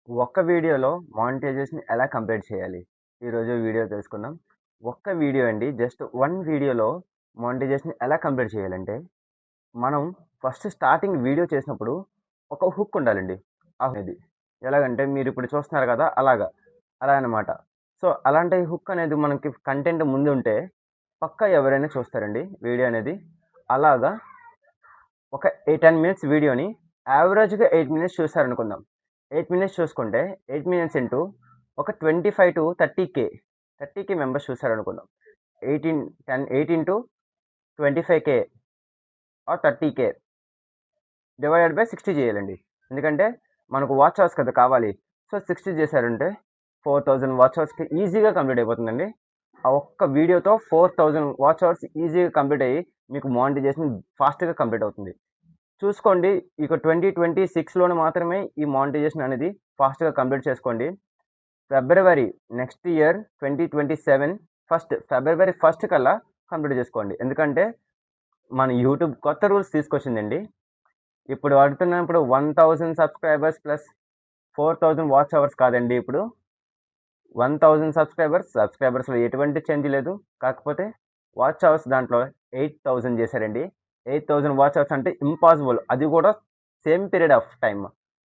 ఒక్క వీడియోలో మానిటైజేషన్ ఎలా కంప్లీట్ చేయాలి? ఈరోజు వీడియో తెలుసుకుందాం. ఒక్క వీడియో అండి. జస్ట్ 1 వీడియోలో మానిటైజేషన్ ఎలా కంప్లీట్ చేయాలంటే, మనం ఫస్ట్ స్టార్టింగ్ వీడియో చేసినప్పుడు ఒక హుక్ ఉండాలండి. అనేది ఎలాగంటే మీరిప్పుడు చూస్తున్నారు కదా! అలా అన్నమాట. సో, అలాంటి హుక్ అనేది మనకి కంటెంట్ ముందుంటే పక్కా ఎవరైనా చూస్తారండి వీడియో అనేది. అలాగా ఒక 10 మినిట్స్ వీడియోని యావరేజ్‌గా 8 మినిట్స్ చూసారనుకుందాం. 8 మినిట్స్ చూసుకుంటే 8 మినిట్స్ ఇంటూ ఒక 25-30K 30K మెంబర్స్ చూసారనుకుందాం. 8 into 25K or 30K divided by 60 చేయాలండి. ఎందుకంటే మనకు వాచ్ అవర్స్ కదా కావాలి. సో, 60 చేశారంటే 4000 వాచ్ అవర్స్‌కి ఈజీగా కంప్లీట్ అయిపోతుందండి. ఆ ఒక్క వీడియోతో 4000 వాచ్ అవర్స్ ఈజీగా కంప్లీట్ అయ్యి మీకు మానిటైజేషన్ ఫాస్ట్‌గా కంప్లీట్ అవుతుంది. చూసుకోండి. ఇక 2026లోనే మాత్రమే ఈ మానిటైజేషన్ అనేది ఫాస్ట్‌గా కంప్లీట్ చేసుకోండి. ఫిబ్రవరి నెక్స్ట్ ఇయర్ 2027 ఫిబ్రవరి 1 కల్లా కంప్లీట్ చేసుకోండి. ఎందుకంటే మన యూట్యూబ్ కొత్త రూల్స్ తీసుకొచ్చిందండి. ఇప్పుడు అడుగుతున్నప్పుడు 1000 సబ్స్క్రైబర్స్ ప్లస్ 4000 వాచ్ అవర్స్ కాదండి ఇప్పుడు. 1000 సబ్స్క్రైబర్స్‌లో ఎటువంటి చేంజ్ లేదు. కాకపోతే వాచ్ అవర్స్ దాంట్లో 8000 చేశారండి. 8000 వాచ్ అవర్స్ అంటే ఇంపాసిబుల్. అది కూడా సేమ్ పీరియడ్ ఆఫ్ టైమ్.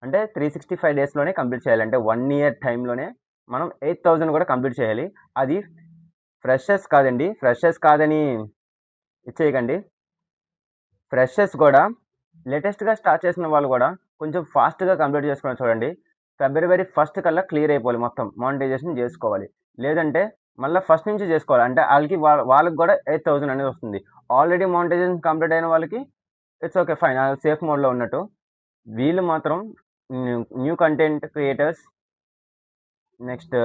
అంటే 365 డేస్‌లోనే కంప్లీట్ చేయాలి. అంటే 1 ఇయర్ టైమ్‌లోనే మనం 8000 కూడా కంప్లీట్ చేయాలి. అది ఫ్రెషర్స్ కాదండి. ఫ్రెషర్స్ కాదని ఇచ్చేయకండి. ఫ్రెషర్స్ కూడా లేటెస్ట్‌గా స్టార్ట్ చేసిన వాళ్ళు కూడా కొంచెం ఫాస్ట్‌గా కంప్లీట్ చేసుకుని చూడండి. ఫిబ్రవరి 1 కల్లా క్లియర్ అయిపోవాలి మొత్తం. మానిటైజేషన్ చేసుకోవాలి. లేదంటే మళ్ళా ఫస్ట్ నుంచి చేసుకోవాలి. అంటే ఆళ్ళకి వాళ్ళకి కూడా 8000 అనేది వస్తుంది. ఆల్రెడీ మానిటైజేషన్ కంప్లీట్ అయిన వాళ్ళకి ఇట్స్ ఓకే ఫైన్. సేఫ్ మోడ్‌లో ఉన్నట్టు. వీళ్ళు మాత్రం new content creators next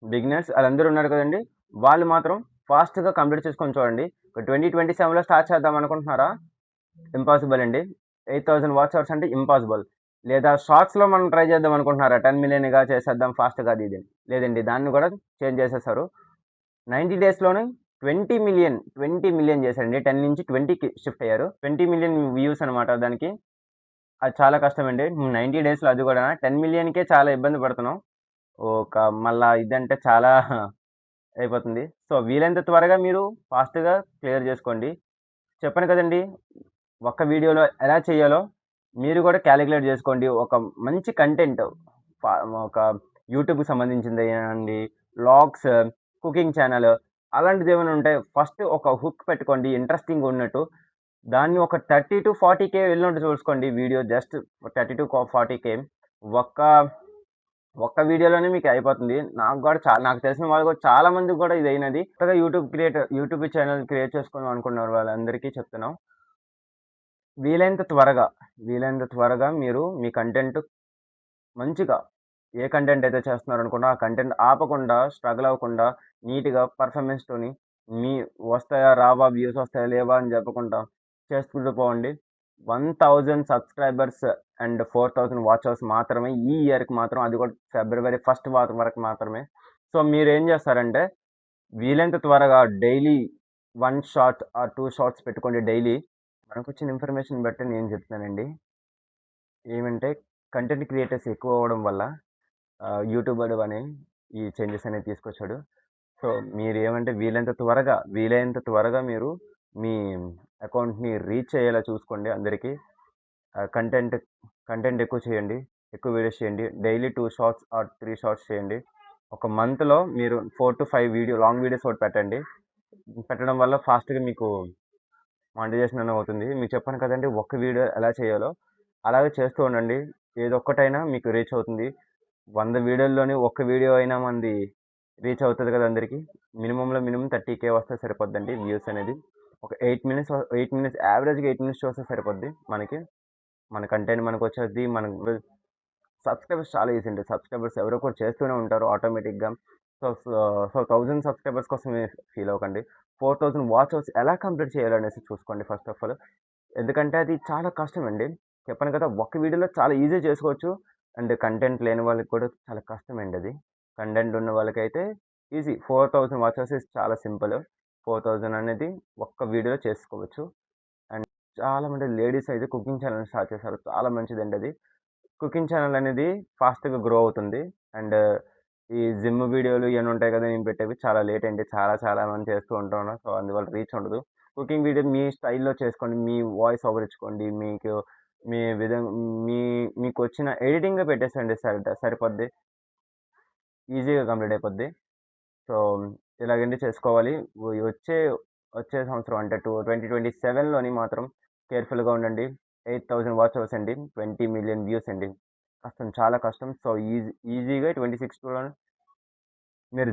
beginners ఆళ్ళందరూ ఉన్నారు కదండీ! వాళ్ళు మాత్రం ఫాస్ట్‌గా కంప్లీట్ చేసుకొని చూడండి. 2027లో స్టార్ట్ చేద్దాం అనుకుంటున్నారా? ఇంపాసిబుల్ అండి. 8000 వాచ్ అవర్స్ అంటే ఇంపాసిబుల్. లేదా షార్ట్స్‌లో మనం ట్రై చేద్దాం అనుకుంటున్నారా? 10 మిలియన్‌గా చేసేద్దాం ఫాస్ట్‌గా అది ఇది అని. లేదండి. దాన్ని కూడా చేంజ్ చేసేసారు. 90 డేస్‌లోనే 20 మిలియన్ చేశారండి. 10 నుంచి 20కి షిఫ్ట్ అయ్యారు. 20 మిలియన్ వ్యూస్ అనమాట దానికి. అది చాలా కష్టమండి. 90 డేస్‌లో అది కూడా 10 మిలియన్‌కే చాలా ఇబ్బంది పడుతున్నాం. ఒక మళ్ళా ఇదంటే చాలా అయిపోతుంది. సో, వీలైనంత త్వరగా మీరు ఫాస్ట్‌గా క్లియర్ చేసుకోండి. చెప్పాను కదండీ! ఒక్క వీడియోలో ఎలా చేయాలో మీరు కూడా క్యాలిక్యులేట్ చేసుకోండి. ఒక మంచి కంటెంట్ ఫ ఒక యూట్యూబ్‌కి సంబంధించిందేనండి, వ్లాగ్స్, కుకింగ్ ఛానల్ అలాంటిదేమైనా ఉంటే ఫస్ట్ ఒక హుక్ పెట్టుకోండి ఇంట్రెస్టింగ్‌గా ఉన్నట్టు. దాన్ని ఒక 30-40K వెళ్ళినట్టు చూసుకోండి వీడియో జస్ట్ 30-40K ఒక్క ఒక్క వీడియోలోనే మీకు అయిపోతుంది. నాకు తెలిసిన వాళ్ళు కూడా చాలా మందికి కూడా ఇదయినది. కొత్తగా యూట్యూబ్ ఛానెల్ క్రియేట్ చేసుకుందాం అనుకున్న వాళ్ళందరికీ చెప్తున్నాం. వీలైనంత త్వరగా మీరు మీ కంటెంట్ మంచిగా ఏ కంటెంట్ అయితే చేస్తున్నారనుకున్నా ఆ కంటెంట్ ఆపకుండా, స్ట్రగుల్ అవ్వకుండా నీట్‌గా పెర్ఫార్మెన్స్‌తోని మీ వస్తాయా? రావా? వ్యూస్ వస్తాయా? లేవా? అని చెప్పకుండా చేసుకుంటూ పోవండి. 1000 సబ్స్క్రైబర్స్ అండ్ 4000 వాచ్ అవర్స్ మాత్రమే ఈ ఇయర్‌కి మాత్రం అది కూడా ఫిబ్రవరి 1 వరకు మాత్రమే. సో, మీరేం చేస్తారంటే వీలైనంత త్వరగా డైలీ 1 షార్ట్ ఆర్ 2 షార్ట్స్ పెట్టుకోండి డైలీ. మనకొచ్చిన ఇన్ఫర్మేషన్ బట్టి నేను చెప్తున్నానండి. ఏమంటే కంటెంట్ క్రియేటర్స్ ఎక్కువ అవ్వడం వల్ల యూట్యూబర్ అని ఈ చేంజెస్ అనేవి తీసుకొచ్చాడు. సో, మీరేమంటే వీలైనంత త్వరగా మీరు మీ అకౌంట్‌ని రీచ్ అయ్యేలా చూసుకోండి అందరికి. కంటెంట్ కంటెంట్ ఎక్కువ చేయండి. ఎక్కువ వీడియోస్ చేయండి. డైలీ 2 షార్ట్స్ ఆర్ 3 షార్ట్స్ చేయండి. ఒక మంత్‌లో మీరు 4-5 లాంగ్ వీడియోస్ ఒకటి పెట్టండి. పెట్టడం వల్ల ఫాస్ట్‌గా మీకు మానిటైజేషన్ అనేది అవుతుంది. మీకు చెప్పాను కదండీ! ఒక్క వీడియో ఎలా చేయాలో. అలాగే చేస్తూ ఉండండి. ఏదొక్కటైనా మీకు రీచ్ అవుతుంది. 100 వీడియోల్లోని ఒక్క వీడియో అయినా మనది రీచ్ అవుతది కదా అందరికి. మినిమమ్ 30K వస్తే సరిపోద్దండి వ్యూస్ అనేది. ఒక 8 మినిట్స్ యావరేజ్‌గా 8 మినిట్స్ చూస్తే సరిపోద్ది మనకి. మన కంటెంట్ మనకొచ్చేద్ది. మనకు సబ్స్క్రైబర్స్ చాలా ఈజీ అండి. సబ్స్క్రైబర్స్ ఎవరో ఒకరు చేస్తూనే ఉంటారు ఆటోమేటిక్‌గా. సో, సో, సో 1000 సబ్స్క్రైబర్స్ కోసం ఫీల్ అవ్వకండి. 4000 వాచ్ అవర్స్ ఎలా కంప్లీట్ చేయాలనేసి చూసుకోండి ఫస్ట్ ఆఫ్ ఆల్. ఎందుకంటే అది చాలా కష్టమండి. చెప్పాను కదా! ఒక్క వీడియోలో చాలా ఈజీగా చేసుకోవచ్చు. అండ్ కంటెంట్ లేని వాళ్ళకి కూడా చాలా కష్టమండి అది. కంటెంట్ ఉన్న వాళ్ళకైతే ఈజీ. 4000 వాచ్ అవర్స్ ఈస్ చాలా సింపుల్. 4000 అనేది ఒక్క వీడియోలో చేసుకోవచ్చు. అండ్ చాలామంది లేడీస్ అయితే కుకింగ్ ఛానెల్ స్టార్ట్ చేశారు. చాలా మంచిదండి అది. కుకింగ్ ఛానల్ అనేది ఫాస్ట్‌గా గ్రో అవుతుంది. అండ్ ఈ జిమ్ వీడియోలు ఇయన్నీ ఉంటాయి కదా! నేను పెట్టేవి చాలా లేట్ అండి. చాలా మంది చేస్తూ ఉంటున్నారు. సో, అందువల్ల రీచ్ ఉండదు. కుకింగ్ వీడియో మీ స్టైల్‌లో చేసుకోండి. మీ వాయిస్ ఓవర్ ఇచ్చుకోండి. మీకు మీ విధంగా మీ మీకొచ్చిన ఎడిటింగ్‌లో పెట్టేసేయండి సరిపోద్ది. ఈజీగా కంప్లీట్ అయిపోద్ది. సో, ఇలాగండి చేసుకోవాలి. వచ్చే వచ్చే సంవత్సరం అంటే 2027లోని మాత్రం కేర్‌ఫుల్‌గా ఉండండి. 8000 వాచ్ అవర్స్ అండి. 20,000,000 వ్యూస్ అండి. కష్టం, చాలా కష్టం. సో, ఈజీగా 26 మీరు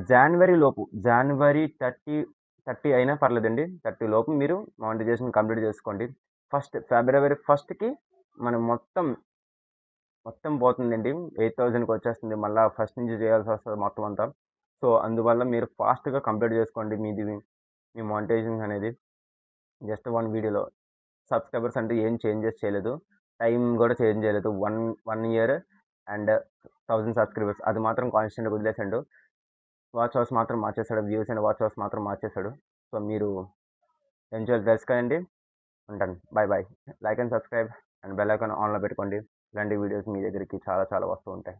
జనవరి 30 అయినా పర్లేదండి. 30 లోపు మీరు మానిటైజేషన్ కంప్లీట్ చేసుకోండి. ఫిబ్రవరి 1కి మనం మొత్తం పోతుందండి. 8000కి వచ్చేస్తుంది. మళ్ళా ఫస్ట్ నుంచి చేయాల్సొస్తది మొత్తం అంతా. సో, అందువల్ల మీరు ఫాస్ట్‌గా కంప్లీట్ చేసుకోండి మీ మానిటైజేషన్ అనేది. జస్ట్ 1 వీడియోలో. సబ్‌స్క్రైబర్స్ అంటే ఏం చేంజెస్ చేయలేదు. టైం గూడా చేంజ్ చేయలేదు. 1 ఇయర్ అండ్ 1000 సబ్‌స్క్రైబర్స్ అది మాత్రం కాన్స్టెంట్‌గా వదిలేసాడు. వాచ్ అవర్స్ మాత్రం మార్చేసాడు. వ్యూస్ అండ్ వాచ్ అవర్స్ మాత్రం మార్చేసాడు. సో, మీరు ఎంజాయ్ తెలుసుకోండి. ఉంటాను. Bye. Like and subscribe and bell icon ఆన్‌లో పెట్టుకోండి. ఇలాంటి వీడియోస్ మీ దగ్గరికి చాలా వస్తూ ఉంటాయి.